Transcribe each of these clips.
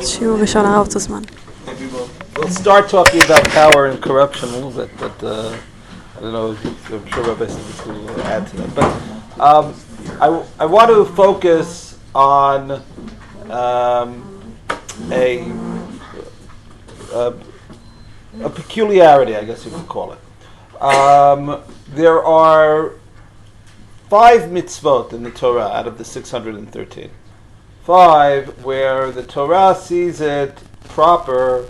שיעור ראשון הרב סוסמן. Maybe we'll start talking about power and corruption a little bit, but I don't know, I'm sure Rabbi will add to that. But I want to focus on a peculiarity, I guess you could call it. There are 5 mitzvot in the Torah out of the 613. 5 where the Torah sees it proper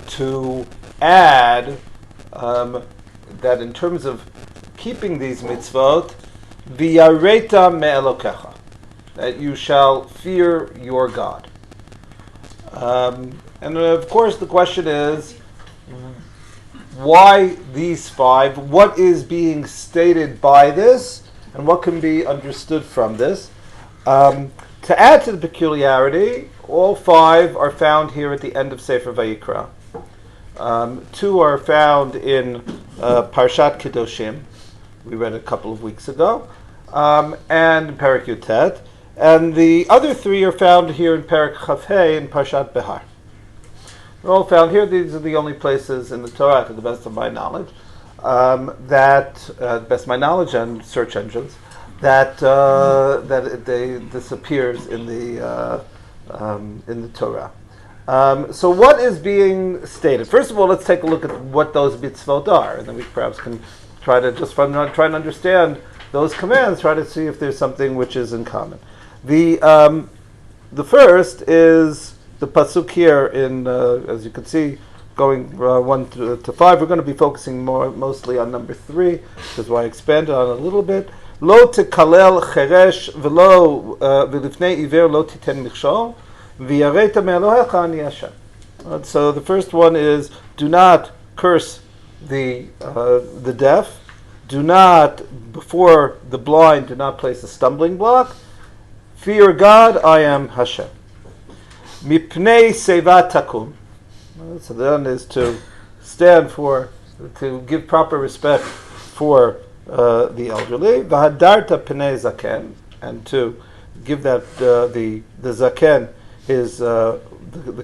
to add that in terms of keeping these mitzvot, v'yareta me'elokecha, that you shall fear your God. And of course the question is, why these 5? What is being stated by this? And what can be understood from this? To add to the peculiarity, all 5 are found here at the end of Sefer Vayikra. 2 are found in Parshat Kedoshim, we read a couple of weeks ago, and Perek Yutet. And the other 3 are found here in Perek Chavhei in Parshat Behar. They're all found here. These are the only places in the Torah, to the best of my knowledge, best of my knowledge and search engines, that this appears in the Torah. So what is being stated? First of all, let's take a look at what those mitzvot are, and then we perhaps can try to try and understand those commands, try to see if there's something which is in common. The first is the pasuk here in, as you can see, going 1 to 5. We're going to be focusing mostly on number 3, which is why I expanded on it a little bit. Lo tekalel cheresh v'lo v'lifnei iver lo titen michshol v'yareta me'elohecha ani Hashem. So the first one is, do not curse the deaf. Do not, before the blind, do not place a stumbling block. Fear God, I am Hashem. Mipnei seva takum. So then is to stand for, to give proper respect for the elderly. V'hadarta pnei zaken, and to give that the zaken his the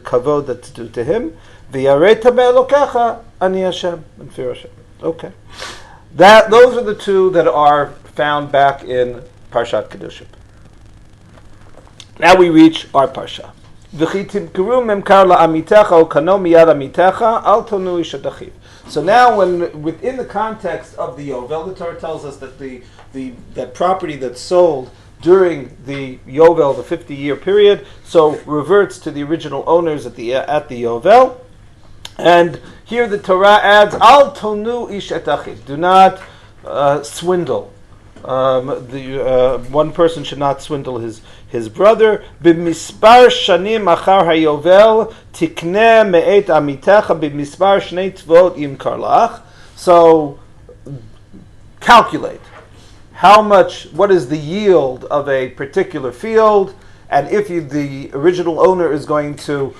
kavod that's due to him. V'yareta me'elokecha ani Hashem, and fear Hashem. Okay, those are the 2 that are found back in Parshat Kedoshim. Now we reach our parsha. So now, when within the context of the Yovel, the Torah tells us that that property that's sold during the Yovel, the 50-year period, so reverts to the original owners at the Yovel. And here the Torah adds, Al tonu ish et achiv. Do not swindle. One person should not swindle his brother. B'mispar shanim achar hayovel tikneh me'et amitecha b'mispar shnei tvot yimkar lach. So calculate what is the yield of a particular field, and if the original owner is going to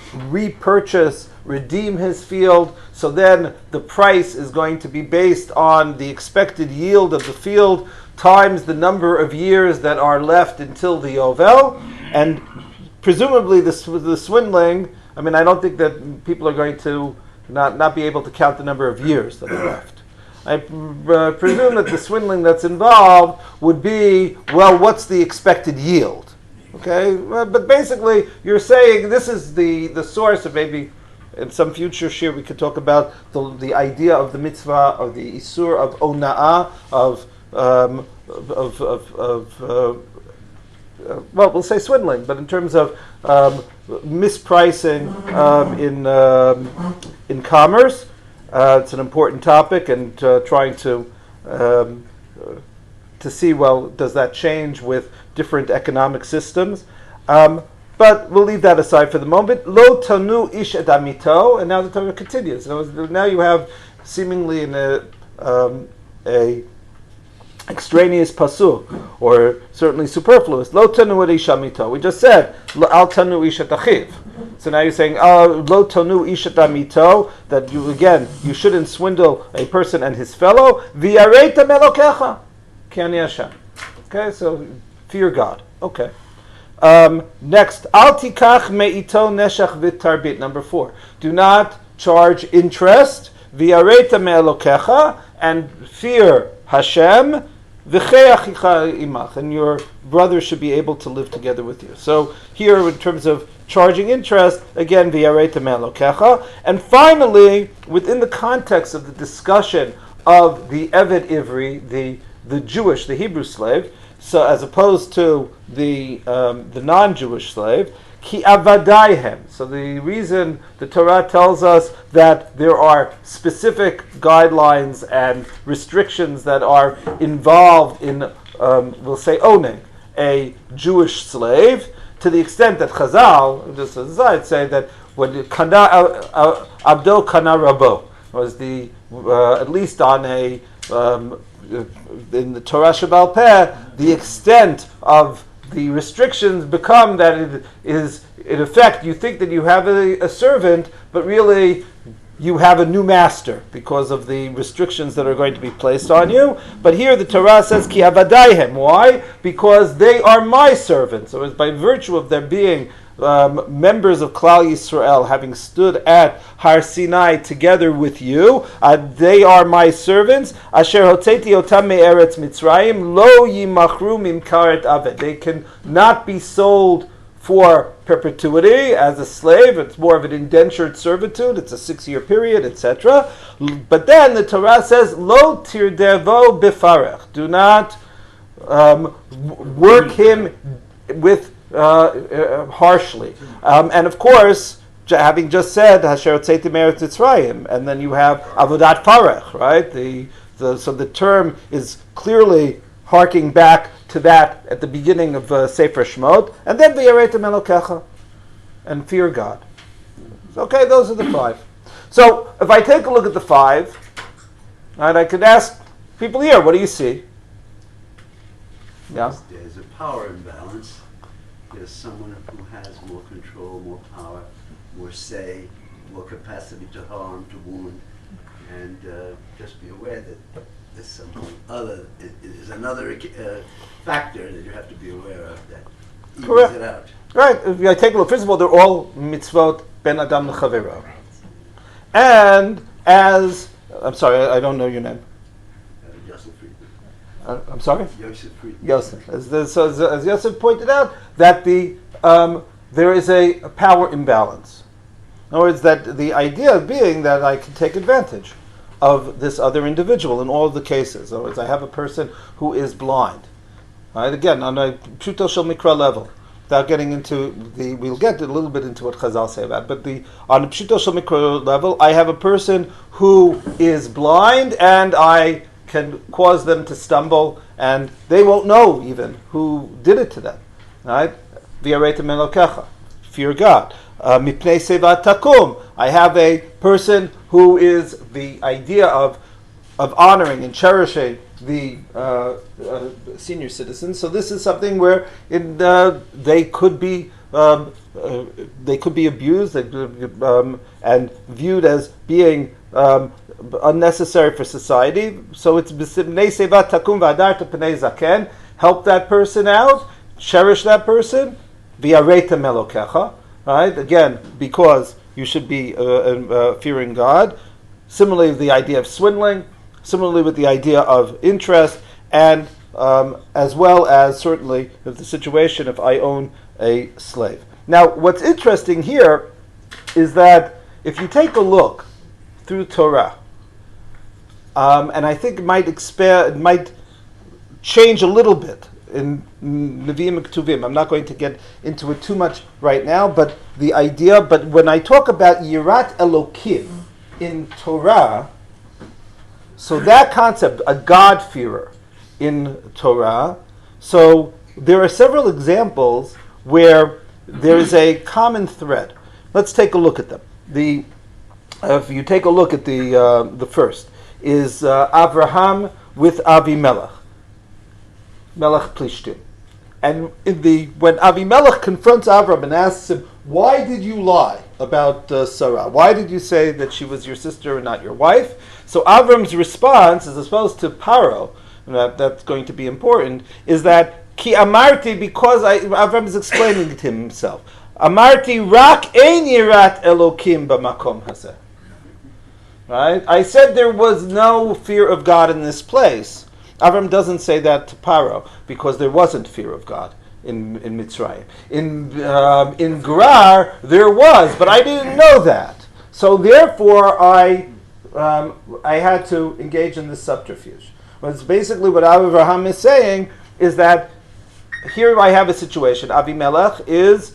redeem his field, so then the price is going to be based on the expected yield of the field times the number of years that are left until the Yovel. And presumably the swindling, I mean, I don't think that people are going to not be able to count the number of years that are left. I presume that the swindling that's involved would be, well, what's the expected yield? Okay, but basically you're saying this is the source of, maybe in some future shir we could talk about the idea of the mitzvah, of the isur of ona'ah, well, we'll say swindling, but in terms of mispricing in commerce, it's an important topic, and trying to see, well, does that change with different economic systems? But we'll leave that aside for the moment. Lo tanu ish et amito, and now the Torah continues. Now you have seemingly a extraneous pasuk, or certainly superfluous. Lo tanu ish amito. We just said al tanu ish et achiv. So now you're saying lo tanu ish et amito, that you shouldn't swindle a person and his fellow. V'yareta melokecha ki ani Hashem. Okay, so fear God. Okay. Next, al tikach me'ito neshach v'tarbit. Number 4, do not charge interest. V'yareta me'elokecha, and fear Hashem. V'chei achicha imach, and your brother should be able to live together with you. So here, in terms of charging interest, again, v'yareta me'elokecha. And finally, within the context of the discussion of the Eved Ivri, the Jewish, the Hebrew slave, so as opposed to the non-Jewish slave, ki avadaihem. So the reason the Torah tells us that there are specific guidelines and restrictions that are involved in, we'll say, owning a Jewish slave, to the extent that Chazal, just as I'd say, that when Abdo Kana Rabo was the at least on a in the Torah Shabbal Peh, the extent of the restrictions become that it is, in effect, you think that you have a servant, but really you have a new master because of the restrictions that are going to be placed on you. But here the Torah says, Ki avadaihem. Why? Because they are my servants. So it's by virtue of their being members of Klal Yisrael, having stood at Har Sinai together with you, they are my servants. Asher hotzeti otam me'eretz Mitzrayim lo yimachru mimkaret aved. They can not be sold for perpetuity as a slave. It's more of an indentured servitude. It's a 6-year period, etc. But then the Torah says, lo tirdevo bifarech. Do not work him with harshly. And of course, having just said Hasher Tzeitim Eretz Mitzrayim, and then you have Avodat Farech, right? So the term is clearly harking back to that at the beginning of Sefer Shemot, and then V'yaretem Elokecha, and fear God. Okay, those are the 5. So if I take a look at the 5, right, I could ask people here, what do you see? Yeah. There's a power imbalance. There's someone who has more control, more power, more say, more capacity to harm, to wound, and just be aware that there's something other. There's another factor that you have to be aware of that evens it out. Right. If I take a look, first of all, they're all mitzvot ben adam lechavero, and as I'm sorry, I don't know your name. I'm sorry? Yosef. As Yosef pointed out, that there is a power imbalance. In other words, that the idea being that I can take advantage of this other individual in all of the cases. In other words, I have a person who is blind. Right? Again, on a pshuto shel mikra level, without getting into we'll get a little bit into what Chazal say about it, but on a pshuto shel mikra level, I have a person who is blind, and I can cause them to stumble, and they won't know even who did it to them. Right? V'yaretem elokecha, fear God. Mipnei sevat takum. I have a person who is the idea of honoring and cherishing the senior citizens. So this is something where they could be abused and viewed as being unnecessary for society. So it's b'sibnei sevat takum v'adarta pnei zaken. Help that person out, cherish that person. V'yaretem elokecha. Right? Again, because you should be fearing God. Similarly, the idea of swindling. Similarly, with the idea of interest, and as well as certainly if the situation if I own a slave. Now, what's interesting here is that if you take a look through Torah, and I think it might expand, it might change a little bit in Nevi'im and Ketuvim. I'm not going to get into it too much right now, but the idea, but when I talk about Yirat Elokim in Torah, so that concept, a God-fearer in Torah, so there are several examples where there is a common thread. Let's take a look at them. If you take a look at the first, is Avraham with Avimelech, Melech Plishtim. And when Avimelech confronts Avram and asks him, why did you lie about Sarah? Why did you say that she was your sister and not your wife? So Avram's response, as opposed to Paro, that's going to be important, is that Ki amarti, because Avram is explaining it to himself. Amarti rak ein yirat Elokim b'makom hazeh. Right? I said there was no fear of God in this place. Avram doesn't say that to Paro because there wasn't fear of God in Mitzrayim. In Gerar there was, but I didn't know that. So therefore I had to engage in this subterfuge. But it's basically what Avraham is saying is that here I have a situation. Avimelech is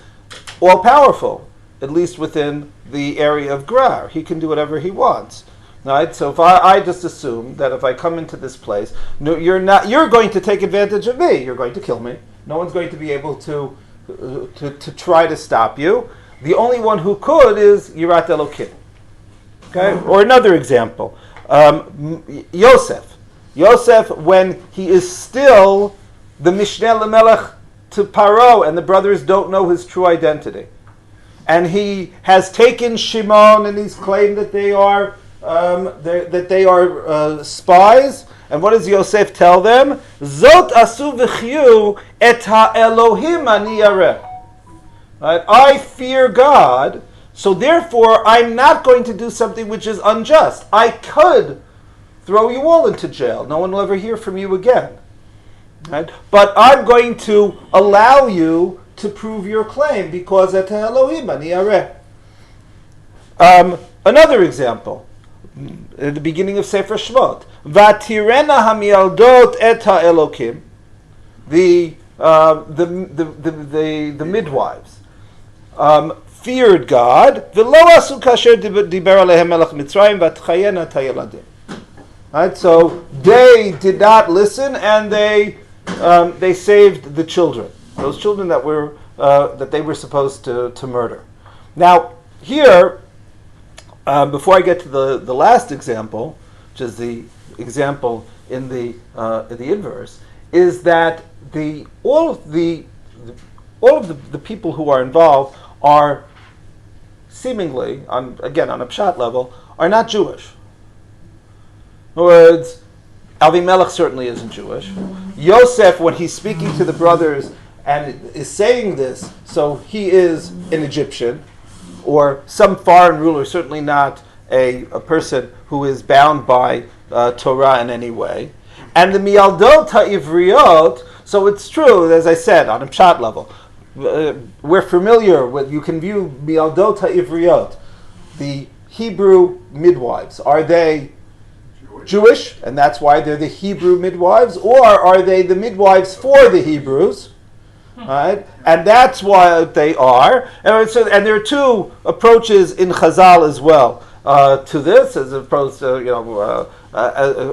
all powerful, at least within the area of Gerar. He can do whatever he wants. Right? So if I just assume that if I come into this place, you're going to take advantage of me. You're going to kill me. No one's going to be able to try to stop you. The only one who could is Yirat Elokim. Okay? Or another example, Yosef. Yosef, when he is still the Mishneh L'Melech to Paro, and the brothers don't know his true identity, and he has taken Shimon, and he's claimed that they are spies. And what does Yosef tell them? Zot asu v'chyu et ha'Elohim ani yareh. Right? I fear God, so therefore I'm not going to do something which is unjust. I could throw you all into jail. No one will ever hear from you again. Right? But I'm going to allow you to prove your claim because et ha'Elohim ani yareh. Another example. At the beginning of Sefer Shmot, Vatirena hamialdot et haElokim, the midwives feared God. V'lo asu kasher diber alehem melech Mitzrayim vatchayena tayeladim. Right, so they did not listen, and they saved the children, those children that they were supposed to murder. Now here. Before I get to the last example, which is the example in the inverse, is that all of the people who are involved are seemingly, on a pshat level, are not Jewish. In other words, Avimelech certainly isn't Jewish. Yosef, when he's speaking to the brothers and is saying this, so he is an Egyptian, or some foreign ruler, certainly not a person who is bound by Torah in any way. And the Mialdot HaIvriot, so it's true, as I said, on a pshat level, we're familiar with, you can view Mialdot HaIvriot, the Hebrew midwives. Are they Jewish, and that's why they're the Hebrew midwives, or are they the midwives for the Hebrews? Right? And that's why they are. And there are two approaches in Chazal as well to this, as opposed to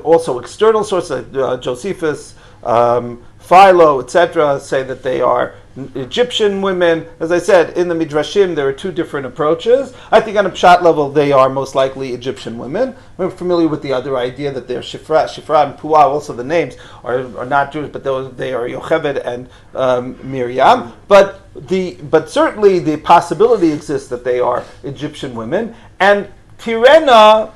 also external sources, Josephus, Philo, etc., say that they are Egyptian women. As I said, in the Midrashim, there are two different approaches. I think on a pshat level, they are most likely Egyptian women. We're familiar with the other idea that they're Shifra and Puah. Also, the names are not Jewish, but they are Yocheved and Miriam. But certainly the possibility exists that they are Egyptian women. And Tirena,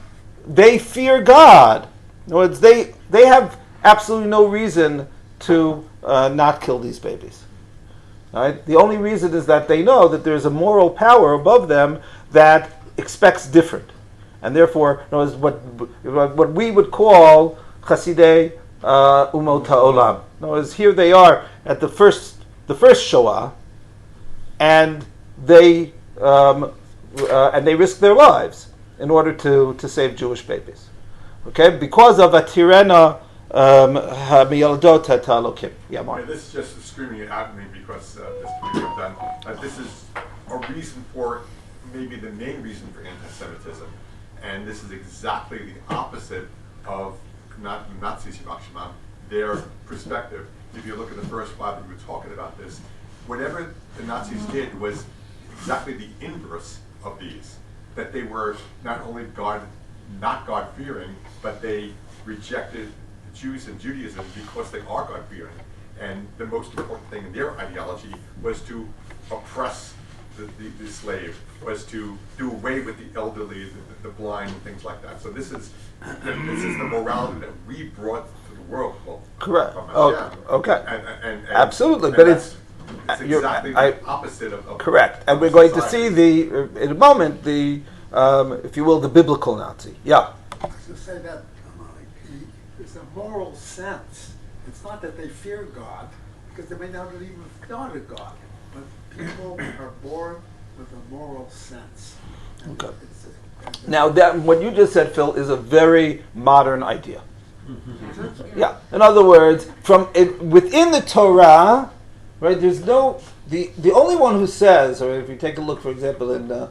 they fear God. In other words, they have absolutely no reason to not kill these babies. Right? The only reason is that they know that there's a moral power above them that expects different, and therefore knows what we would call Chasidei Umot HaOlam. In other words, here they are at the first Shoah, and they risk their lives in order to save Jewish babies. Okay, because of Atirena. This is just screaming at me because this is a reason for, maybe the main reason for anti-Semitism, and this is exactly the opposite of Nazis, their perspective. If you look at the first slide that you were talking about this, whatever the Nazis did was exactly the inverse of these. That they were not only not God-fearing, but they rejected Jews and Judaism because they are God-fearing. And the most important thing in their ideology was to oppress the slave, was to do away with the elderly, the blind, and things like that. So this is the morality that we brought to the world called Correct. from Oh, Hashem. okay. And Absolutely, and but that's- it's it's you're- exactly I- the opposite of correct. And of we're going to society. see in a moment, if you will, the biblical Nazi. Yeah. To say that there's a moral sense. It's not that they fear God, because they may not have even thought of God, but people are born with a moral sense. And Okay. it's Now, what you just said, Phil, is a very modern idea. is it? Yeah. In other words, within the Torah, right? There's no the only one who says, or if you take a look, for example, in the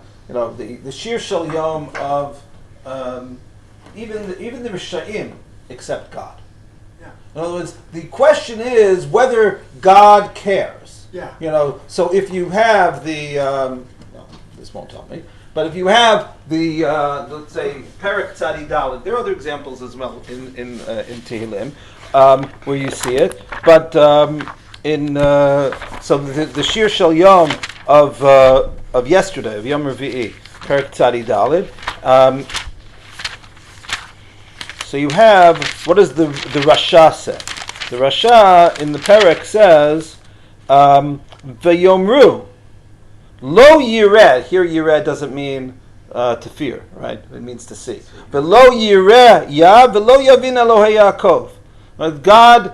Shir Shel Yom of even the Rishayim accept God. Yeah. In other words, the question is whether God cares. Yeah. So if you have this won't tell me, but if you have the let's say Perek Tzadi Dalet, there are other examples as well in Tehillim where you see it. But so the Shir Shel Yom of yesterday, of Yom Revi'i, Perek Tzadi Dalet. So you have, what does the Rasha say? The Rasha in the Perek says, V'yomru, lo yired. Here yired doesn't mean to fear, right? It means to see. V'lo yired ya, v'lo yavin Elohei Yaakov. God,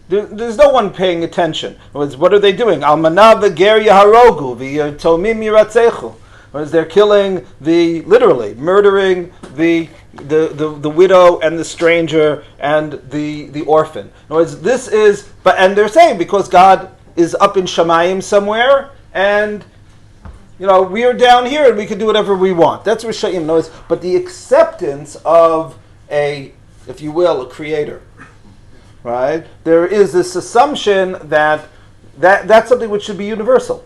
there's no one paying attention. What are they doing? Almana v'ger yaharogu, v'yatomim yiratzechu. They're killing literally murdering the widow and the stranger and the orphan. In other words, and they're saying because God is up in Shamayim somewhere, and we are down here and we can do whatever we want. That's Rishayim. In other words, but the acceptance of if you will, a creator, right? There is this assumption that's something which should be universal.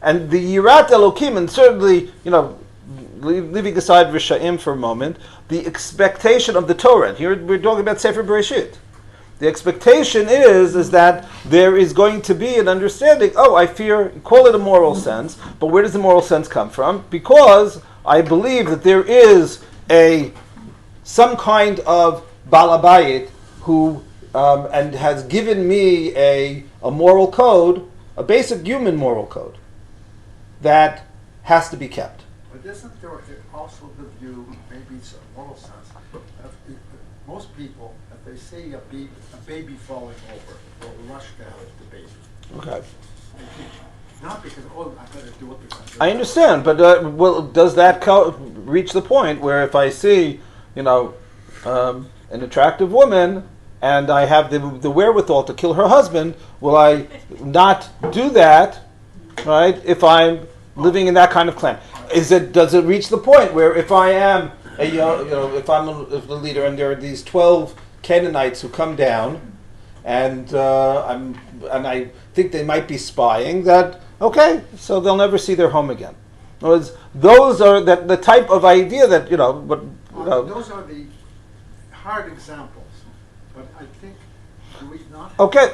And the Yirat Elokim, and certainly, leaving aside Rishayim for a moment, the expectation of the Torah. Here we're talking about Sefer Bereshit. The expectation is that there is going to be an understanding. Oh, I fear. Call it a moral sense, but where does the moral sense come from? Because I believe that there is some kind of balabayit who and has given me a moral code, a basic human moral code, that has to be kept. But isn't there also the view, maybe it's a moral sense, most people, if they see a baby falling over, will rush to help the baby. Okay. Not because, I better do it because I understand, but does that reach the point where if I see, an attractive woman and I have the wherewithal to kill her husband, will I not do that, right? If I'm living in that kind of clan, does it reach the point where if I am if I'm the leader and there are these 12 Canaanites who come down, and I think they might be spying, that okay, so they'll never see their home again. In other words, those are the type of idea that those are the hard examples, but I think do we not? Okay,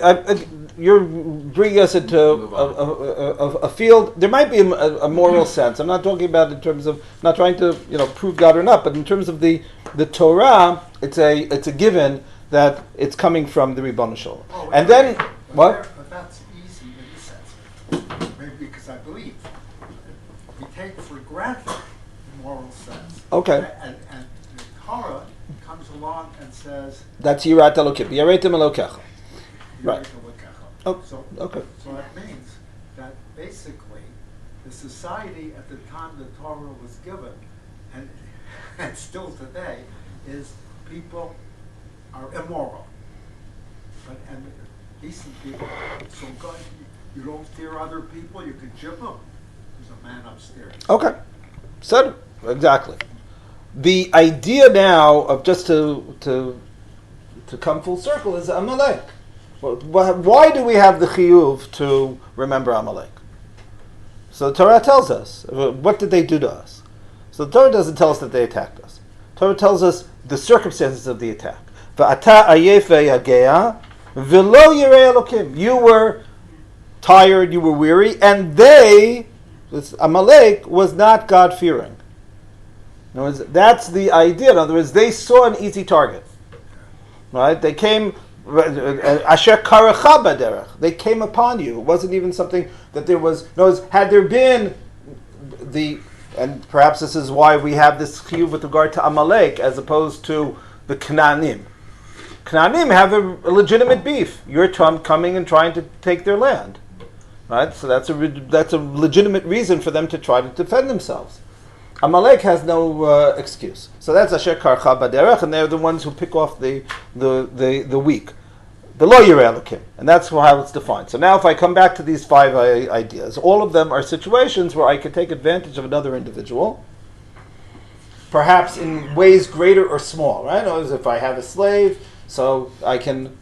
you're bringing us into a field. There might be a moral sense. I'm not talking about in terms of not trying to prove God or not, but in terms of the Torah, it's a given that it's coming from the Ribbon Shalom. And then what? But that's easy in the sense, maybe because I believe we take for granted the moral sense. Okay. And the Torah comes along and says, That's Yirat Elokim. Yaretim Elokecha. Right. Oh, So, okay. so that means that basically the society at the time the Torah was given, and still today, is people are immoral. And decent people, so God, you don't fear other people, you can jib them. There's a man upstairs. Okay. So exactly. The idea now of just to come full circle is Amalek. Why do we have the chiyuv to remember Amalek? So the Torah tells us, what did they do to us? So the Torah doesn't tell us that they attacked us. The Torah tells us the circumstances of the attack. V'ata ayef ve'yagea v'lo yirei Elokim. You were tired, you were weary, and Amalek was not God-fearing. In other words, that's the idea. In other words, they saw an easy target. right? They came, asher karacha baderech. They came upon you. It wasn't even something that there was. No, had there been and perhaps this is why we have this chiyuv with regard to Amalek as opposed to the Canaanim. Canaanim have a legitimate beef. You're coming and trying to take their land, right? So that's a legitimate reason for them to try to defend themselves. Amalek has no excuse. So that's Asher Karcha Baderech, and they're the ones who pick off the weak. The lo yireh Elokim, and that's how it's defined. So now if I come back to these 5 ideas, all of them are situations where I can take advantage of another individual, perhaps in ways greater or small, right? As if I have a slave, so I can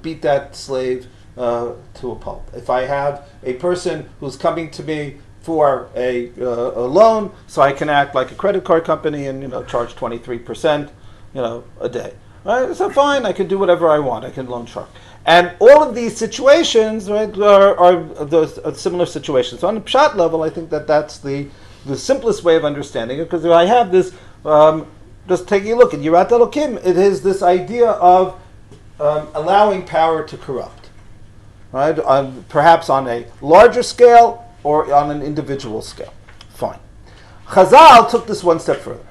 beat that slave to a pulp. If I have a person who's coming to me for a loan, so I can act like a credit card company and charge 23% a day. Right? So fine, I can do whatever I want. I can loan shark. And all of these situations, right, are those similar situations. So on the pshat level, I think that's the simplest way of understanding it, because if I have this, just taking a look at Yirat Elokim, it is this idea of allowing power to corrupt, right? Perhaps on a larger scale or on an individual scale. Fine. Chazal took this one step further.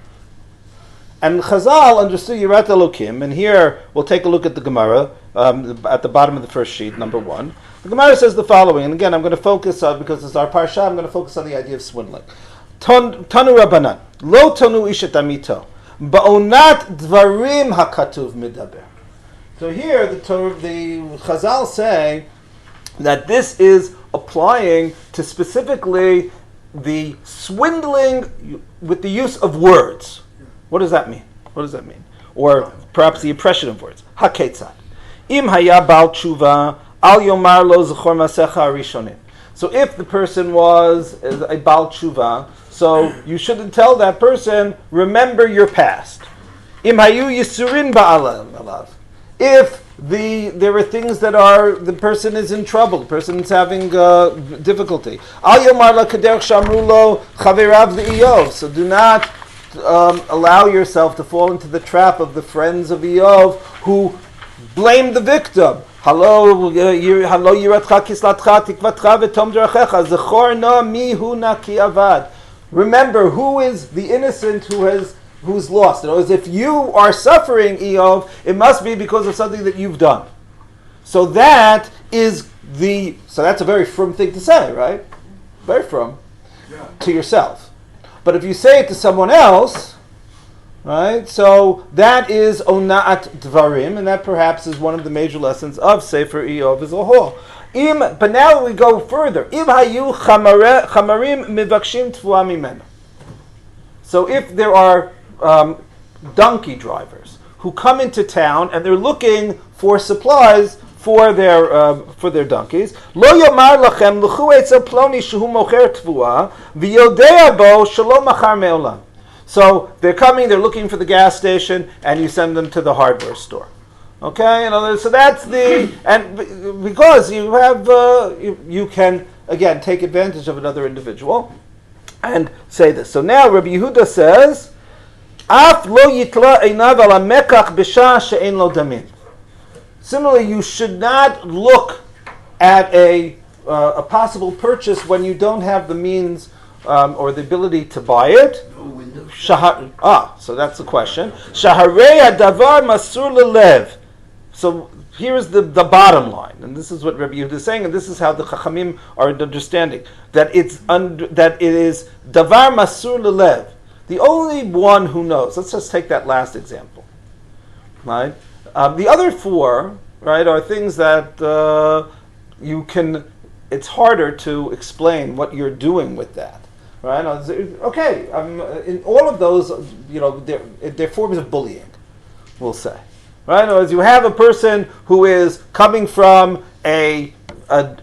And Chazal understood Yirat Elokim, and here we'll take a look at the Gemara at the bottom of the first sheet, number 1. The Gemara says the following, and again I'm going to focus on, because it's our Parsha, I'm going to focus on the idea of swindling. Tanu Rabbanan, lo tanu ishet amito, ba'onat dvarim hakatuv midaber. So here the Chazal say that this is applying to specifically the swindling with the use of words. What does that mean? Or perhaps the oppression of words. Haketzad. Im haya bal tshuva al yomar lo zechor masecha harishonim. So if the person was a bal tshuva, so you shouldn't tell that person, remember your past. Im hayu yisurin ba'alav. If there are things that the person is in trouble, the person is having difficulty. Al yomar la kaderch shamru lo chaverav le'iyov. So do not allow yourself to fall into the trap of the friends of Eov who blame the victim. Halo yiratcha kislatcha tikvatcha v'tom derachecha zechor na mihu naki avad. Remember who is the innocent who's lost. In other words, if you are suffering, Eov, it must be because of something that you've done. So that's a very firm thing to say, right? Very firm to yourself. But if you say it to someone else, right, so that is ona'at dvarim, and that perhaps is one of the major lessons of Sefer Eov as a whole. But now we go further. Im hayu chamarim mivakshim tfuah mimenu. So if there are donkey drivers who come into town and they're looking for supplies for their donkeys. Lo yomar lachem l'chu etzel ploni shehu mocher tvuah v'yodea bo shelo machar me'olam. So they're coming, they're looking for the gas station, and you send them to the hardware store. Okay, so that's because you have you can again take advantage of another individual and say this. So now Rabbi Yehuda says, Af lo yitla einav ala mekach b'shah she'en lo damin. Similarly, you should not look at a possible purchase when you don't have the means or the ability to buy it. So that's the question. Shaharei davar masur lelev. So here's the bottom line, and this is what Rabbi Yehuda is saying, and this is how the Chachamim are understanding that it is davar masur lelev. The only one who knows. Let's just take that last example, right? The other 4, right, are things that it's harder to explain what you're doing with that, right? Okay, in all of those, they're forms of bullying, we'll say, right? As you have a person who is coming from a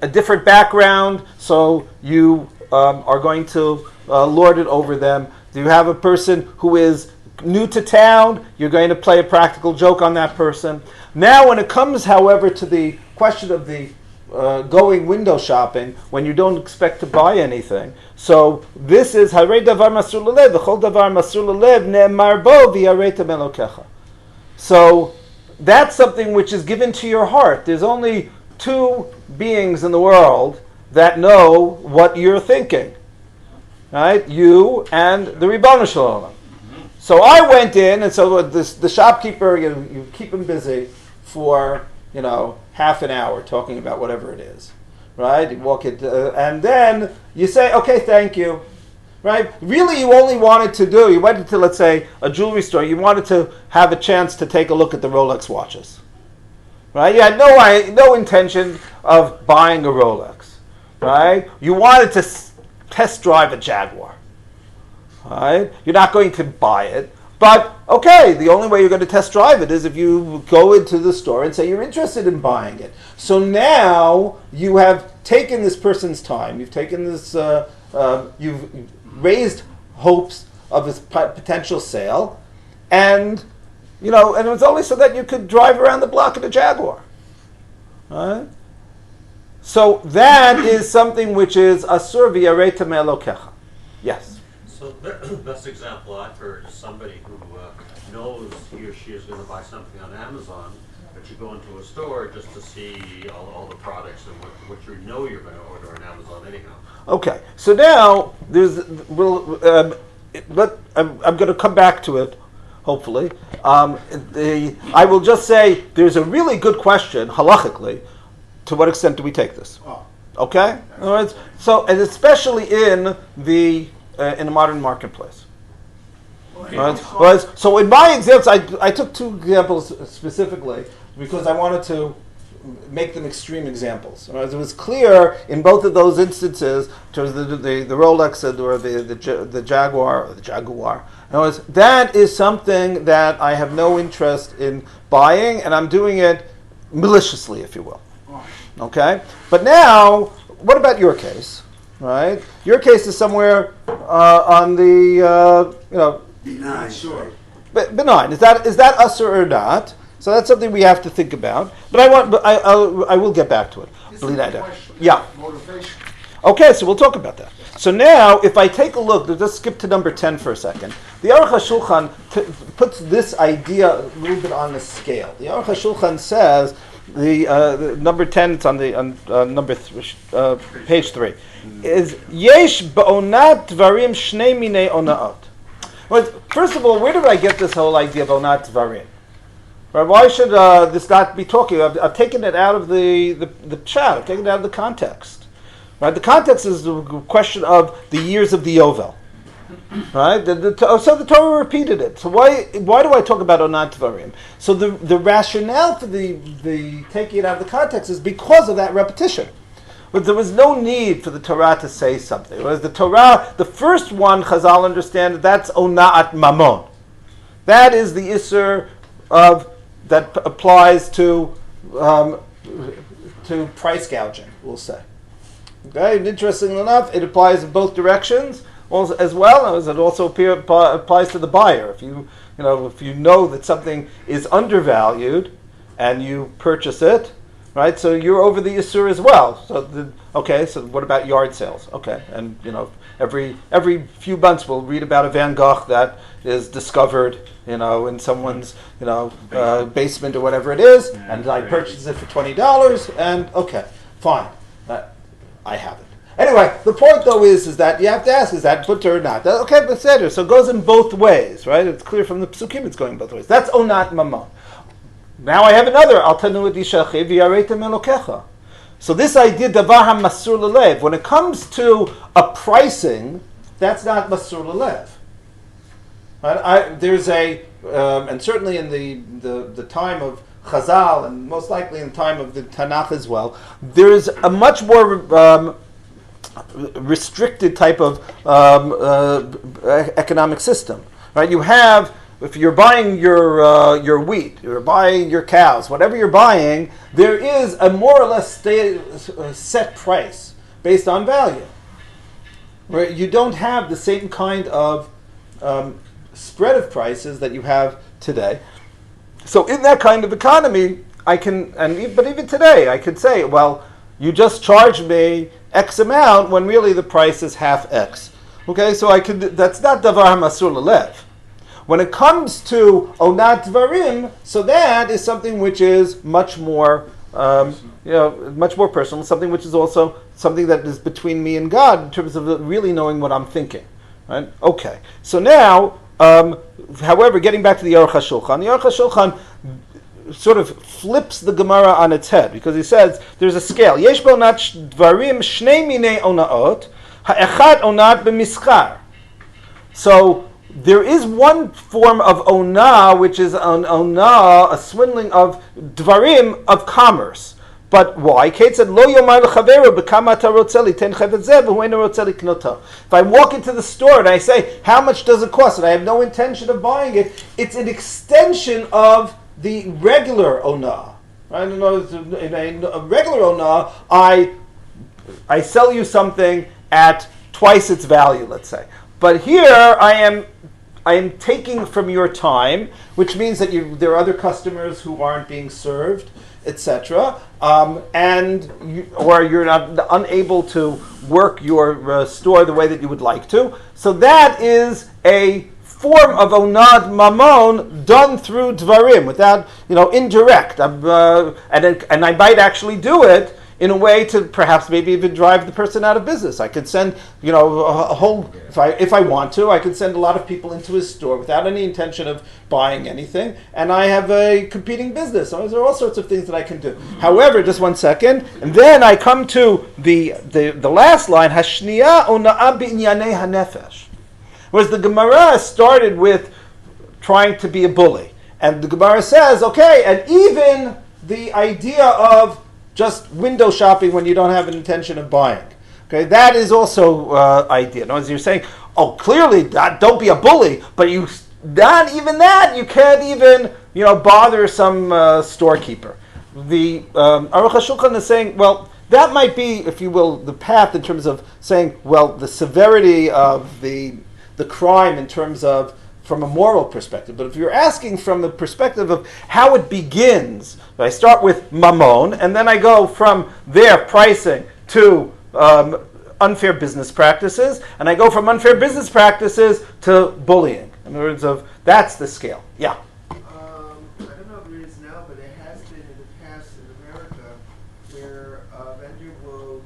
different background, so you are going to lord it over them. Do you have a person who is new to town, you're going to play a practical joke on that person. Now when it comes, however, to the question of the going window shopping, when you don't expect to buy anything, so this is Harei davar masur lelev, v'chol davar masur lelev ne'emar bo v'yaretem elokecha. So that's something which is given to your heart. There's only two beings in the world that know what you're thinking, right? You and the Ribono Shel Olam. So I went in, and so the shopkeeper, you keep him busy for half an hour talking about whatever it is, right? You walk it, and then you say, okay, thank you. Right? Really, you only wanted to you went into, let's say, a jewelry store, you wanted to have a chance to take a look at the Rolex watches. Right? You had no intention of buying a Rolex. Right? You wanted to test drive a Jaguar. Right? You're not going to buy it. But, okay, the only way you're going to test drive it is if you go into the store and say you're interested in buying it. So now you have taken this person's time, you've taken this, you've raised hopes of his potential sale, and it was only so that you could drive around the block in a Jaguar. Right? So that is something which is asur v'yareta me'elokecha. Yes. So the best example I've heard is somebody who knows he or she is going to buy something on Amazon, but you go into a store just to see all the products and what you know you're going to order on Amazon anyhow. Okay, so now I'm going to come back to it, hopefully. I will just say there's a really good question, halachically, to what extent do we take this? Okay? All right. So, and especially in the modern marketplace. Right? So in my examples, I took two examples specifically because I wanted to make them extreme examples. Right? It was clear in both of those instances, towards the Rolex or the Jaguar or the Jaguar. In other words, that is something that I have no interest in buying, and I'm doing it maliciously, if you will. Okay, but now, what about your case? Right, your case is somewhere on the benign. Sure. Benign. Is that usher or not? So that's something we have to think about. But I will get back to it. Yeah. Motivation. Okay, so we'll talk about that. So now, if I take a look, let's skip to number 10 for a second. The Aruch HaShulchan puts this idea a little bit on the scale. The Aruch HaShulchan says, the number 10, it's on the page 3, is Yesh ba'onat dvarim shnei minei onaot. Well, first of all, where did I get this whole idea of onat dvarim? Right, why should this not be talking? I've taken it out of the chat. I've taken it out of the context. Right, the context is the question of the years of the Yovel. Right, so the Torah repeated it. So why do I talk about onat dvarim? So the rationale for the taking it out of the context is because of that repetition. But there was no need for the Torah to say something. Whereas the Torah, the first one, Chazal understand that's onat mamon. That is the isser that applies to price gouging, we'll say. Okay, and interestingly enough, it applies in both directions as well as it also applies to the buyer. If you know that something is undervalued and you purchase it, right? So you're over the Yisur as well. So what about yard sales? Okay, and every few months we'll read about a Van Gogh that is discovered, in someone's basement or whatever it is, and I purchase it for $20, and okay, fine, I have it. Anyway, the point though is that you have to ask, is that putter or not? Okay, but so it goes in both ways, right? It's clear from the psukim it's going both ways. That's onat mamon. Now I have another. Al tanu et yishachi v'yaretem elokecha. So this idea, davar ha-masur lelev, when it comes to a pricing, that's not masur lelev. Right? There's and certainly in the time of Chazal, and most likely in the time of the Tanakh as well, there's a much more restricted type of economic system. Right? You have, if you're buying your wheat, you're buying your cows, whatever you're buying, there is a more or less set price based on value. Right? You don't have the same kind of spread of prices that you have today. So in that kind of economy, but even today, I could say, well, you just charged me X amount when really the price is half X. Okay, so that's not davar masur lelev. When it comes to onat dvarim, so that is something which is much more, much more personal. Something which is also something that is between me and God in terms of really knowing what I'm thinking. Right? Okay. So now, however, getting back to the Aruch HaShulchan, the Aruch HaShulchan sort of flips the Gemara on its head because he says there's a scale. Yesh b'onat dvarim shnei minei onaot, ha'echad onat b'mischar. So there is one form of onah, which is an onah, a swindling of dvarim of commerce. But why? Kate said, "Lo yomar lechaveru b'kama ata rotzeh liten chevet zeh v'hu eino rotzeh liknoto." If I walk into the store and I say, "How much does it cost?" and I have no intention of buying it, it's an extension of the regular onah. Right? In a regular onah, I sell you something at twice its value, let's say. But here I am taking from your time, which means that there are other customers who aren't being served, etc., or you're unable to work your store the way that you would like to. So that is a form of onad mamon done through dvarim, without, indirect. And I might actually do it in a way to perhaps maybe even drive the person out of business. I could send, a whole, if I want to, I could send a lot of people into his store without any intention of buying anything, and I have a competing business. So there are all sorts of things that I can do. However, just one second, and then I come to the last line, Hashniya ona'a bi'inyanei hanefesh. Whereas the Gemara started with trying to be a bully. And the Gemara says, okay, and even the idea of just window shopping when you don't have an intention of buying. Okay, that is also idea. No, as you're saying, clearly don't be a bully, but not even that, you can't even bother some storekeeper. The Aruch HaShulchan is saying, well, that might be, if you will, the path in terms of saying, well, the severity of the crime in terms of from a moral perspective. But if you're asking from the perspective of how it begins, I start with mammon, and then I go from there pricing to unfair business practices, and I go from unfair business practices to bullying. In other words, that's the scale. Yeah. I don't know if it is now, but it has been in the past in America where a vendor will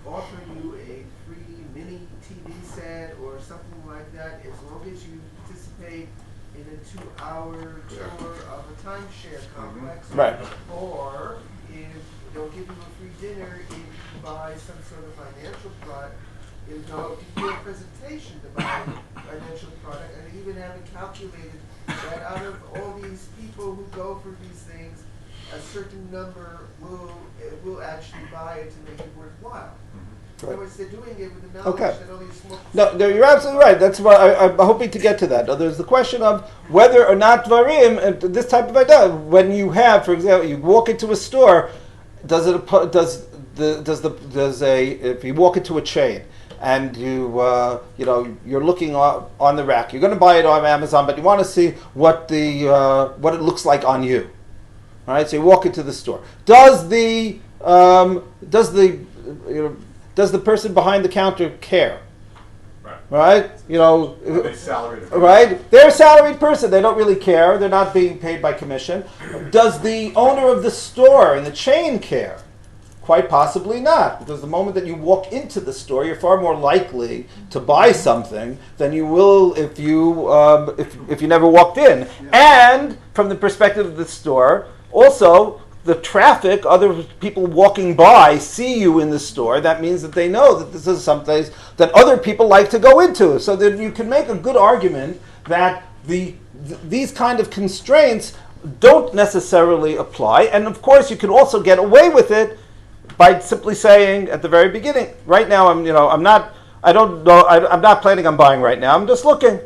offer you a free mini TV set or something like that as long as you participate in a 2-hour tour of a timeshare complex. Right. Or if they'll give you a free dinner if you buy some sort of financial product, if you give a presentation to buy a financial product, and they even have it calculated that out of all these people who go for these things, a certain number will actually buy it to make it worthwhile. In other words, they're doing it with the knowledge that all these small... No, you're absolutely right. That's why I'm hoping to get to that. Now, there's the question of whether or not dvarim, this type of idea, when you have, for example, you walk into a store, if you walk into a chain and you're looking on the rack, you're going to buy it on Amazon, but you want to see what it looks like on you. All right, so you walk into the store. Does the person behind the counter care? Right? Are they salaried? Right? They're a salaried person. They don't really care. They're not being paid by commission. Does the owner of the store and the chain care? Quite possibly not, because the moment that you walk into the store, you're far more likely to buy something than you will if you never walked in. Yeah. And from the perspective of the store, also the traffic, other people walking by see you in the store. That means that they know that this is someplace that other people like to go into. So that you can make a good argument that these kind of constraints don't necessarily apply. And of course, you can also get away with it by simply saying at the very beginning, right now I'm not planning on buying right now. I'm just looking.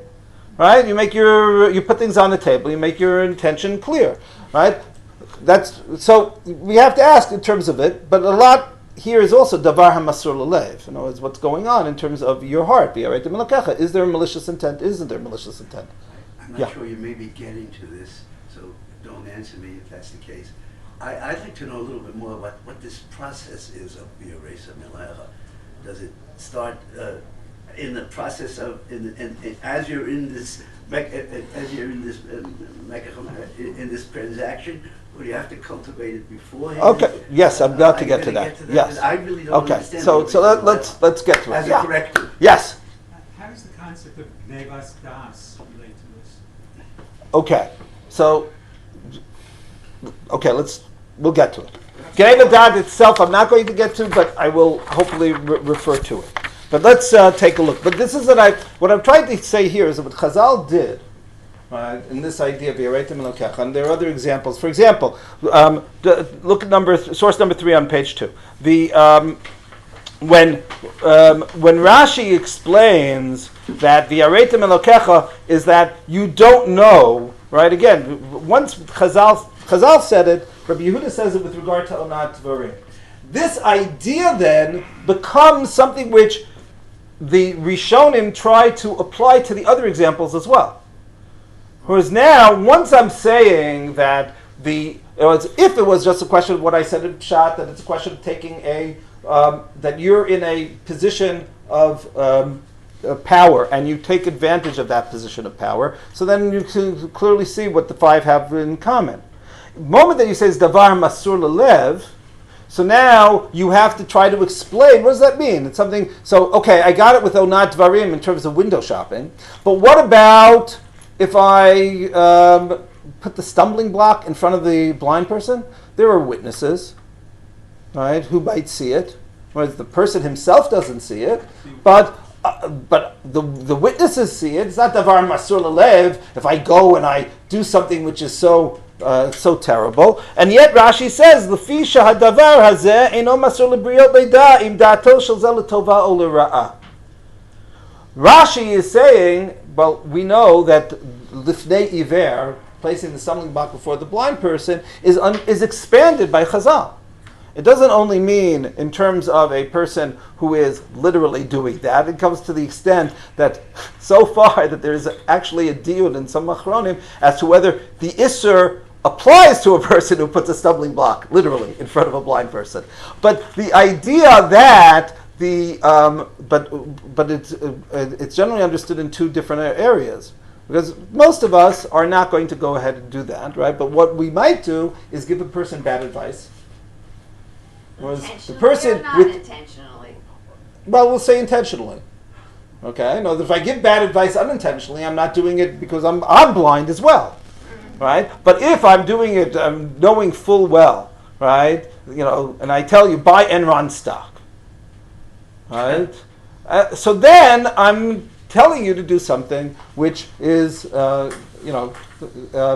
Right? You put things on the table. You make your intention clear. Right? So we have to ask in terms of it, but a lot here is also davar hamasur lelev. In other words, what's going on in terms of your heart. Is there a malicious intent? Isn't there malicious intent? I'm not sure you may be getting to this, so don't answer me if that's the case. I'd like to know a little bit more about what this process is of B'Yaresa Melacha. Does it start in the process of, as you're in this, in this transaction, or do you have to cultivate it beforehand? Okay. Yes, I'm about to get to that. Yes. I really don't Okay. understand. So let's get to it. As a Yeah. corrective. Yes. How does the concept of nevas das relate to this? Okay. So. Okay. We'll get to it. Geneva Dad itself, I'm not going to get to, but I will hopefully refer to it. But let's take a look. But this is what I'm trying to say here is that what Chazal did, in this idea of Yeretim Elokecha, and there are other examples. For example, look at source number 3 on page 2. When Rashi explains that the Yeretim Elokecha is that you don't know, right? Again, once Chazal said it, Rabbi Yehuda says it with regard to Onat Dvarim. This idea then becomes something which the Rishonim try to apply to the other examples as well. Whereas now, once I'm saying that if it was just a question of what I said in Pshat, that it's a question of taking that you're in a position of power and you take advantage of that position of power, so then you can clearly see what the 5 have in common. The moment that you say it's davar masur lelev, so now you have to try to explain, what does that mean? It's something, so okay, I got it with onat dvarim in terms of window shopping, but what about if I put the stumbling block in front of the blind person? There are witnesses, right, who might see it, whereas the person himself doesn't see it, but the witnesses see it. It's not davar masur lelev if I go and I do something which is so terrible, and yet Rashi says, "Lefi shahadavar hazeh eino masur lebriot leida im da'ato shel zeh letova o lera'ah." Rashi is saying, well, we know that lifnei iver, placing the stumbling block before the blind person, is expanded by Chazal. It doesn't only mean in terms of a person who is literally doing that. It comes to the extent that so far that there is actually a diyun in some machronim as to whether the isser applies to a person who puts a stumbling block literally in front of a blind person. But the idea that but it's generally understood in 2 different areas, because most of us are not going to go ahead and do that, right? But what we might do is give a person bad advice. Whereas the person or not intentionally? Well, we'll say intentionally. Okay, no, if I give bad advice unintentionally, I'm not doing it because I'm blind as well, right? But if I'm doing it, knowing full well, right? And I tell you buy Enron stock, right? So then I'm telling you to do something which is,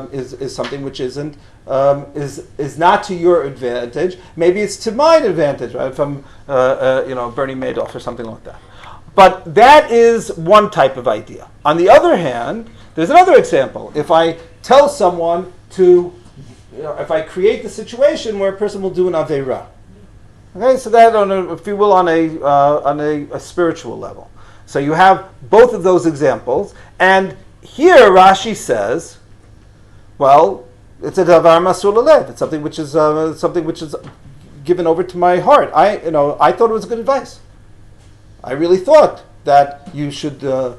is something which isn't. Is not to your advantage. Maybe it's to mine advantage, right? From Bernie Madoff or something like that. But that is one type of idea. On the other hand, there's another example. If I tell someone to, if I create the situation where a person will do an aveira, okay, so that if you will, on a spiritual level. So you have both of those examples, and here Rashi says, well, it's a davar masur lelev. It's something which is given over to my heart. I thought it was good advice. I really thought that you should buy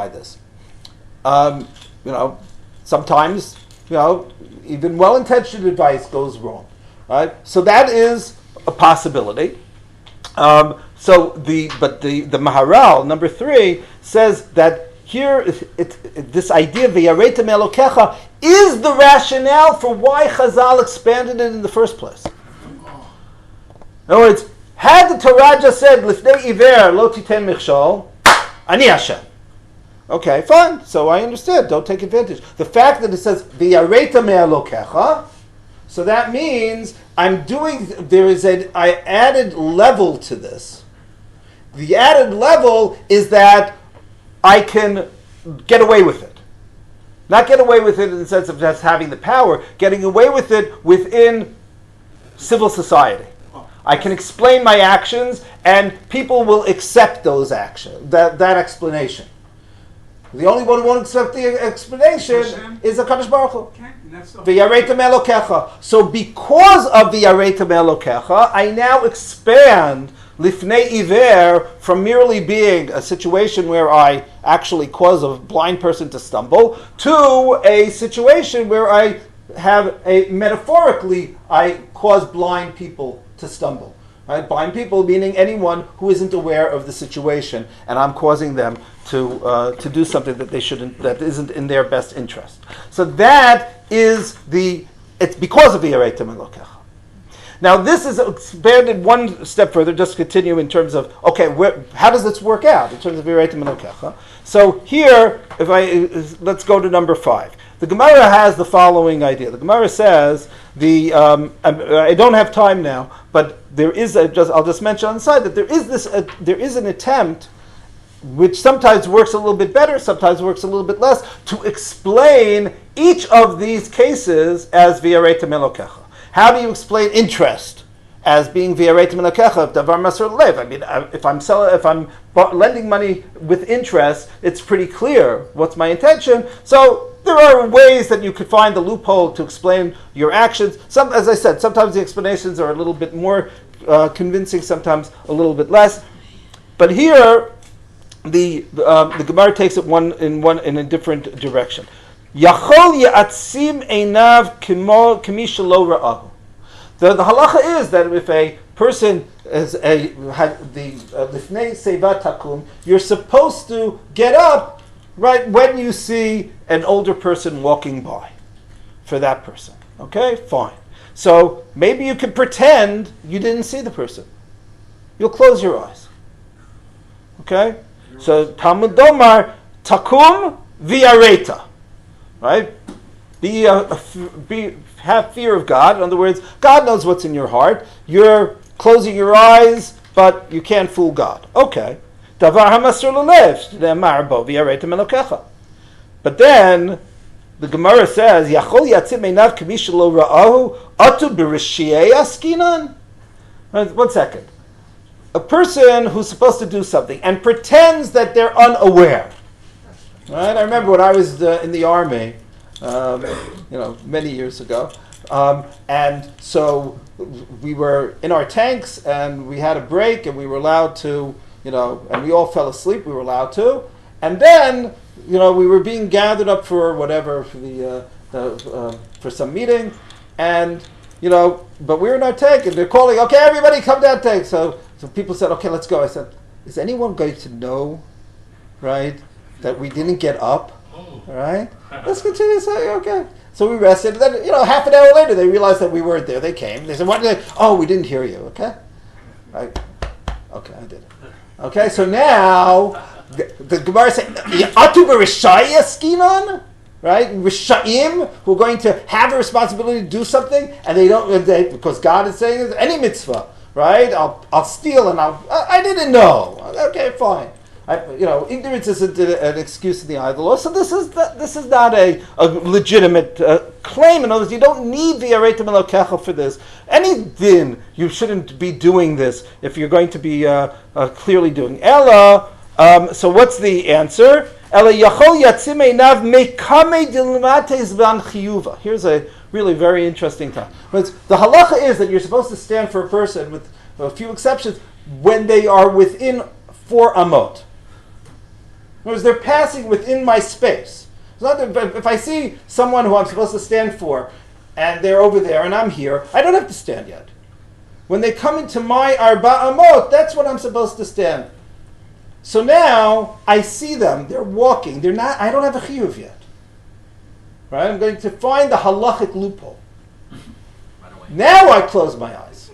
this. Sometimes even well-intentioned advice goes wrong, right? So that is a possibility. The Maharal number 3 says that here, this idea of Yeretim Elokecha is the rationale for why Chazal expanded it in the first place. In other words, had the Torah just said, Lifnei Iver lo titen michshol, ani Hashem. Okay, fine. So I understand. Don't take advantage. The fact that it says Yeretim Elokecha, so that means I added level to this. The added level is that I can get away with it. Not get away with it in the sense of just having the power, getting away with it within civil society. I can explain my actions and people will accept those actions, that explanation. The only one who won't accept the explanation HaShem is the HaKadosh Baruch Hu. Okay, and that's the V'yaretem Elokecha. So because of the Yaretem Elokecha, I now expand lifnei iver, from merely being a situation where I actually cause a blind person to stumble, to a situation where I have metaphorically, I cause blind people to stumble. Right? Blind people meaning anyone who isn't aware of the situation, and I'm causing them to do something that they shouldn't, that isn't in their best interest. So that is it's because of V'yareitem Elokecha. Now this is expanded one step further, just to continue in terms of, okay, how does this work out in terms of Yirat Melokecha? So here, let's go to number 5. The Gemara has the following idea. The Gemara says, I don't have time now, but there is, I'll just mention on the side that there is an attempt, which sometimes works a little bit better, sometimes works a little bit less, to explain each of these cases as V'yareitem Elokecha. How do you explain interest as being V'yareitem Elokecha, davar masur lev? I mean, if I'm lending money with interest, it's pretty clear what's my intention. So there are ways that you could find the loophole to explain your actions. As I said, sometimes the explanations are a little bit more convincing, sometimes a little bit less. But here, the Gemara takes it in a different direction. Yachol ya'atzim einav kemi shelo ra'ahu. The halacha is that if a person had the lifnei seva takum, you're supposed to get up right when you see an older person walking by. For that person, okay, fine. So maybe you can pretend you didn't see the person. You'll close your eyes. Okay. So Talmud Domar takum v'yareta, right? Have fear of God. In other words, God knows what's in your heart. You're closing your eyes, but you can't fool God. Okay. Davar hamasur lelev shne'emar bo v'yareitem elokecha. But then the Gemara says, Yachol yatzim einav k'mi shelo ra'ahu atu b'rishiyei askinan. One second. A person who's supposed to do something and pretends that they're unaware. Right? I remember when I was in the army, many years ago, and so we were in our tanks and we had a break and we were allowed to, and we all fell asleep. We were allowed to, and then we were being gathered up for whatever for some meeting, and but we were in our tank and they're calling, okay, everybody come down tank. So people said, okay, let's go. I said, is anyone going to know, right, that we didn't get up? All right, let's continue. Say, okay. So we rested. And then, half an hour later, they realized that we weren't there. They came. They said, "What?" Oh, we didn't hear you. Okay, okay, I did. Okay, so now the Gemara said, "Atu b'rishaya skinan." Right, Rishaim, who are going to have a responsibility to do something, and they don't, because God is saying any mitzvah. Right, I'll steal, and I didn't know. Okay, fine. Ignorance isn't an excuse in the eye of the law. So this is not a legitimate claim. In other words, you don't need V'yareitem Elokecha for this. Any din, you shouldn't be doing this if you're going to be clearly doing Ella. So what's the answer? Ella yachol yatzim einav mekame dilmates van chiyuva. Here's a really very interesting time. The halacha is that you're supposed to stand for a person, with a few exceptions, when they are within 4 amot. In other words, they're passing within my space. It's not that if I see someone who I'm supposed to stand for, and they're over there and I'm here, I don't have to stand yet. When they come into my arba amot, that's when I'm supposed to stand. So now I see them, they're walking, I don't have a chiyuv yet. Right? I'm going to find the halachic loophole. Now I close my eyes.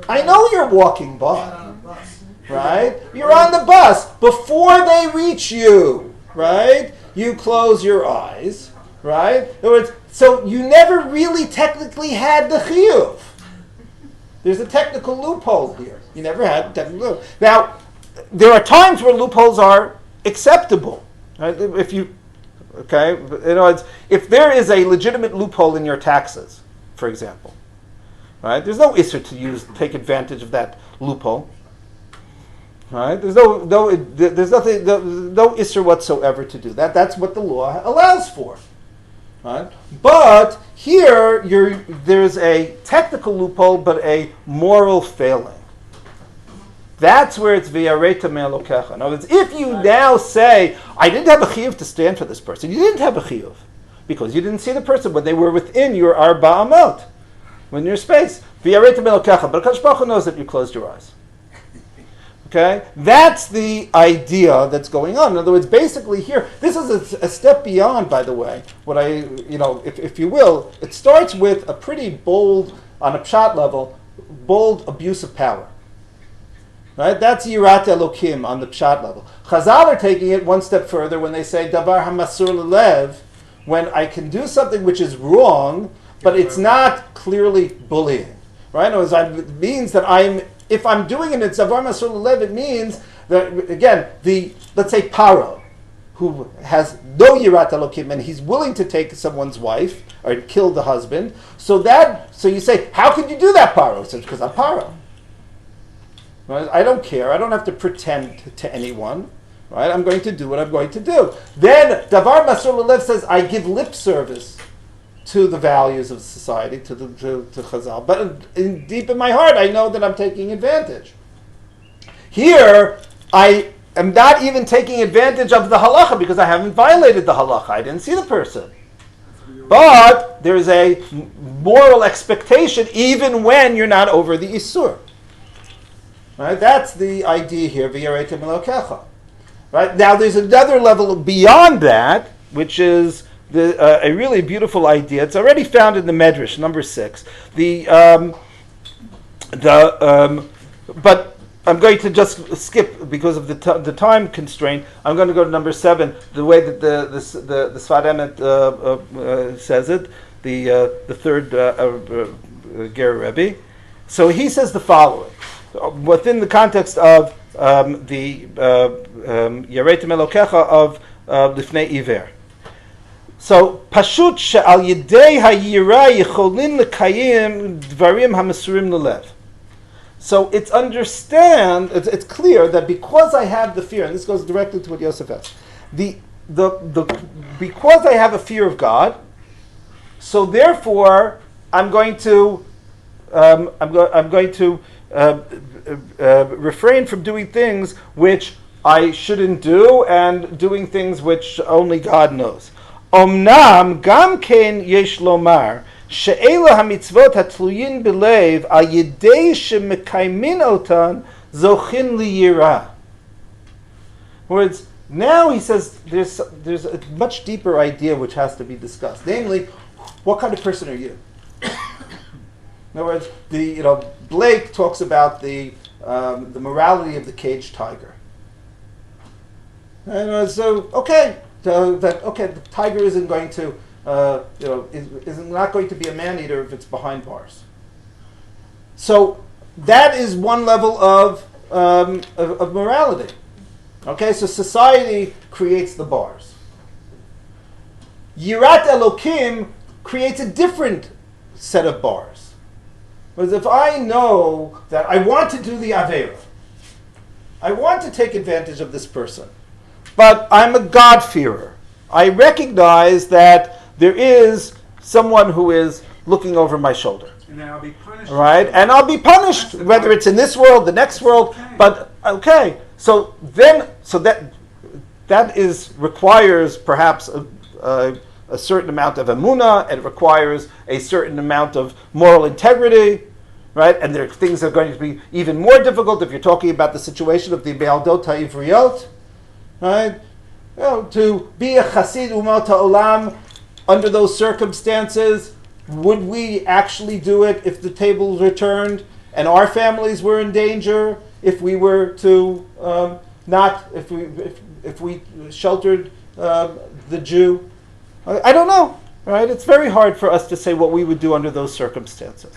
I know you're walking by. Right? You're on the bus. Before they reach you, right? You close your eyes, right? In other words, so you never really technically had the chiyuv. There's a technical loophole here. You never had a technical loophole. Now, there are times where loopholes are acceptable. Right? If there is a legitimate loophole in your taxes, for example, right? There's no issur to take advantage of that loophole. Right? There's no issur whatsoever to do that. That's what the law allows for. Right? But here there's a technical loophole, but a moral failing. That's where it's v'yareta me'elokecha. In other words, if you now say, I didn't have a chiyuv to stand for this person, you didn't have a chiyuv, because you didn't see the person when they were within your arba amot, when your space. V'yareta me'elokecha. But HaKadosh Baruch Hu knows that you closed your eyes. Okay? That's the idea that's going on. In other words, basically here, this is a step beyond, by the way, what if you will, it starts with a pretty bold, on a pshat level, bold abuse of power. Right? That's Yirat Elokim on the pshat level. Chazal are taking it one step further when they say, Davar hamasur lelev, when I can do something which is wrong, but it's not clearly bullying. Right? In other words, it means that if I'm doing it in Davar Masur Lelev, it means that, again, let's say Paro, who has no Yirat Elokim, and he's willing to take someone's wife, or kill the husband, so you say, how can you do that, Paro? He says, because I'm Paro. Right? I don't care. I don't have to pretend to anyone. Right? I'm going to do what I'm going to do. Then Davar Masur Lelev says, I give lip service to the values of society, to Chazal. But deep in my heart, I know that I'm taking advantage. Here, I am not even taking advantage of the halacha because I haven't violated the halacha. I didn't see the person. But there's a moral expectation even when you're not over the isur. Right? That's the idea here, v'yaretem elokecha. Right? Now there's another level beyond that, which is a really beautiful idea. It's already found in the Medrash, number 6. But I'm going to just skip because of the time constraint. I'm going to go to number 7, the way that the Sfat Emet says it, the third Ger Rabbi. So he says the following, within the context of the Yaretem Elokecha of Lifnei Iver. So, Pashut she'al yedei ha'yira yicholin l'kayim dvarim ha'mesurim l'lev. So it's clear that because I have the fear, and this goes directly to what Yosef asked, because I have a fear of God, so therefore I'm going to refrain from doing things which I shouldn't do, and doing things which only God knows. Omnam gam ken yesh lomar she'ela hamitzvot hatluyin belev al yedei shemekaymin otan zochin liyira. In other words, now he says there's a much deeper idea which has to be discussed. Namely, what kind of person are you? In other words, Blake talks about the morality of the caged tiger. And so, the tiger isn't going to, is not going to be a man-eater if it's behind bars. So that is one level of morality. Okay, so society creates the bars. Yirat Elokim creates a different set of bars. Because if I know that I want to do the Aveira, I want to take advantage of this person, but I'm a God-fearer. I recognize that there is someone who is looking over my shoulder. And then I'll be punished. Right? And I'll be punished, whether it's in this world, the next world. But, okay. So that requires perhaps a certain amount of emunah, and it requires a certain amount of moral integrity. Right? And there are things that are going to be even more difficult if you're talking about the situation of the Be'aldot HaIvriyot. Right? To be a Chasid Umot HaOlam under those circumstances, would we actually do it if the tables were turned and our families were in danger? If we were to if we sheltered the Jew? I don't know. Right? It's very hard for us to say what we would do under those circumstances.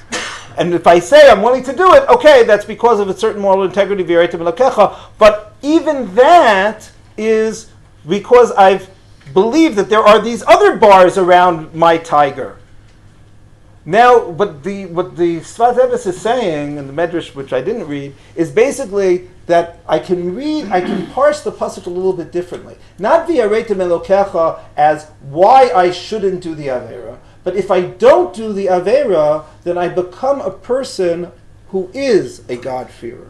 And if I say I'm willing to do it, okay, that's because of a certain moral integrity, but even that is because I've believed that there are these other bars around my tiger. Now, what the Sfat Emes is saying in the Medrash, which I didn't read, is basically that I can parse the pasuk a little bit differently. Not v'yaretem elokecha as why I shouldn't do the Aveira, but if I don't do the Aveira, then I become a person who is a God-fearer.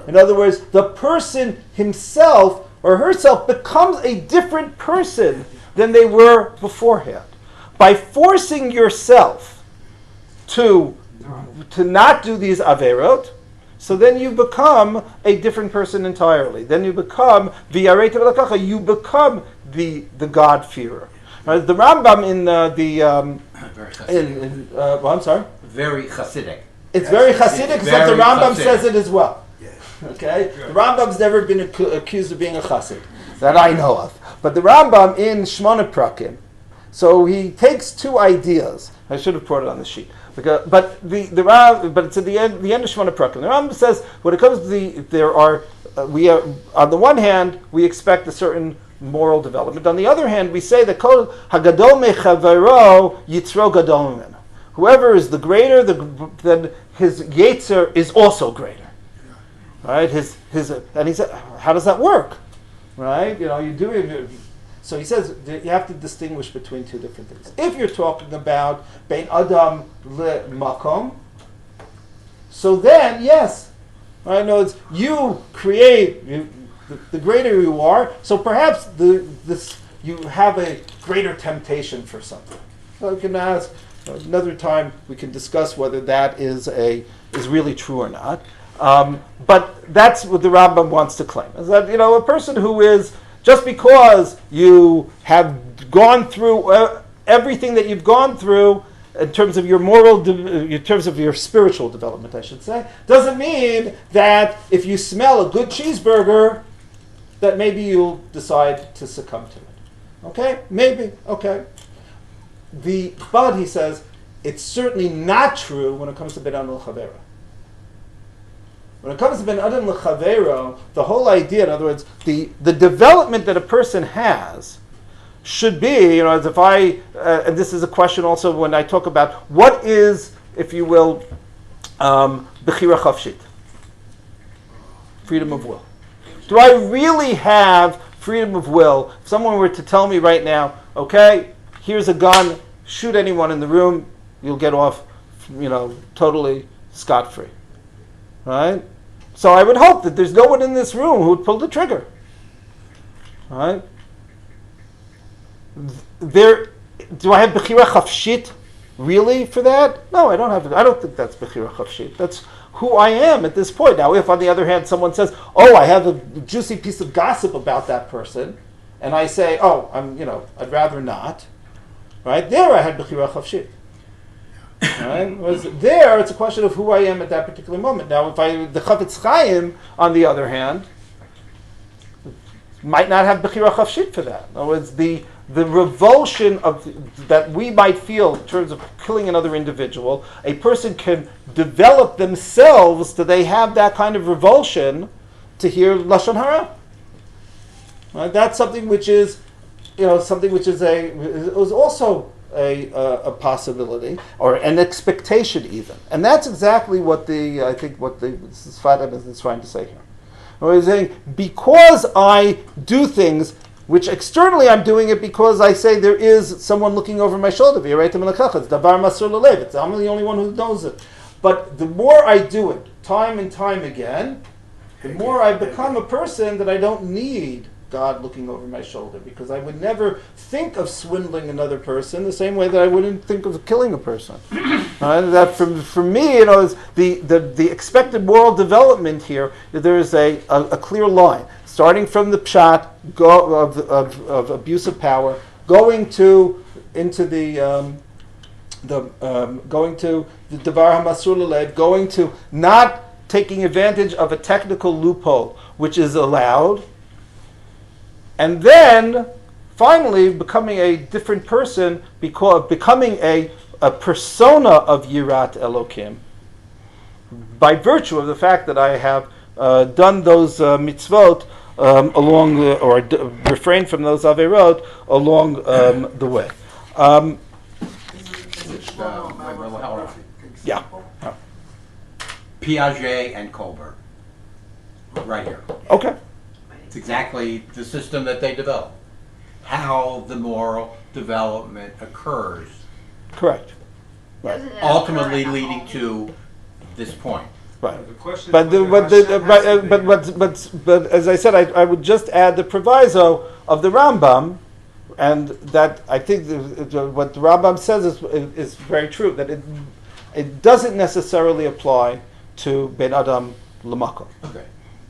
In other words, the person himself or herself becomes a different person than they were beforehand. By forcing yourself to not do these averot, so then you become a different person entirely. Then you become you become the God-fearer. Right? The Rambam in I'm sorry. Very Hasidic. It's very Hasidic, except the Very Rambam Hasidic. says it as well. Okay, the Rambam's never been accused of being a Chassid that I know of. But the Rambam in Shmona Prakim, so he takes two ideas. I should have put it on the sheet. But it's at the end of Shmona Prakim. The Rambam says when it comes to we are on the one hand we expect a certain moral development. On the other hand, we say that Kol Hagadol Mechavero Yitzro Gadol Mimenu. Whoever is the greater, then his Yetzer is also greater. Right? And he said, how does that work? Right? You do it. So he says you have to distinguish between two different things. If you're talking about Bein Adam le Makom, so then yes, right? No, it's you create. The greater you are, so perhaps you have a greater temptation for something. So you can ask another time. We can discuss whether that is really true or not. But that's what the Rambam wants to claim: is that a person who is just because you have gone through everything that you've gone through in terms of your in terms of your spiritual development, I should say, doesn't mean that if you smell a good cheeseburger, that maybe you'll decide to succumb to it. Okay? Maybe. Okay. But he says, it's certainly not true when it comes to Ben Adam L'Chavero. When it comes to Ben Adam L'Chavero, the whole idea, in other words, the development that a person has should be, as if and this is a question also when I talk about what is, if you will, Bechira Chavshit, freedom of will. Do I really have freedom of will? If someone were to tell me right now, okay, here's a gun, shoot anyone in the room, you'll get off, totally scot-free. Right? So I would hope that there's no one in this room who would pull the trigger. Right? Do I have Bechira Chavshit really for that? No, I don't have. I don't think that's Bechira Chavshit. That's who I am at this point. Now, if on the other hand someone says, "Oh, I have a juicy piece of gossip about that person," and I say, "Oh, I'd rather not," right? There, I had Bechira Chavshit. Right? Whereas there, it's a question of who I am at that particular moment. Now, the Chavetz Chaim, on the other hand, might not have Bechira Chavshit for that. In other words, the revulsion that we might feel in terms of killing another individual, a person can develop themselves that they have that kind of revulsion to hear Lashon Hara. Right? That's something which is, was also a possibility or an expectation even, and that's exactly what the Sfat is trying to say here. He's saying because I do things which externally I'm doing it because I say there is someone looking over my shoulder. It's davar masur lelev. I'm the only one who knows it. But the more I do it, time and time again, the more I become a person that I don't need God looking over my shoulder, because I would never think of swindling another person the same way that I wouldn't think of killing a person. That for me, is the expected moral development here. There is a clear line. Starting from the pshat of abuse of power, going to the davar hamasur lelev, going to not taking advantage of a technical loophole which is allowed, and then finally becoming a different person, becoming a persona of Yirat Elokim, by virtue of the fact that I have done those mitzvot refrain from those averot along the way. Yeah. Piaget and Colbert. Right here. Okay. It's exactly the system that they developed. How the moral development occurs. Correct. Right. Ultimately leading to this point. Right. The question But, is the, whether but, the, Hashem has to but as I said, I would just add the proviso of the Rambam, and that I think what the Rambam says is very true, that it doesn't necessarily apply to Ben Adam L'Makom. Okay.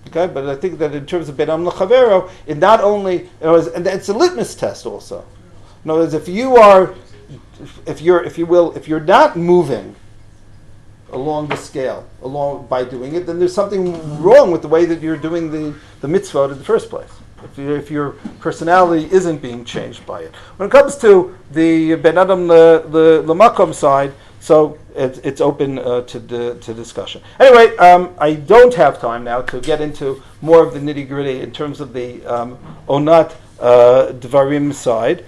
Okay, but I think that in terms of Ben Adam L'Chavero, it not only, and it's a litmus test also. In other words, if you're not moving along the scale, by doing it, then there's something wrong with the way that you're doing the mitzvah in the first place. If your personality isn't being changed by it. When it comes to the Ben Adam L'Makom side, so it's open to discussion. Anyway, I don't have time now to get into more of the nitty gritty in terms of the Onat Dvarim side.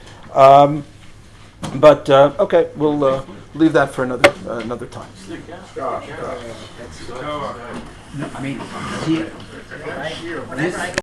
But okay, we'll leave that for another time. I mean, here, this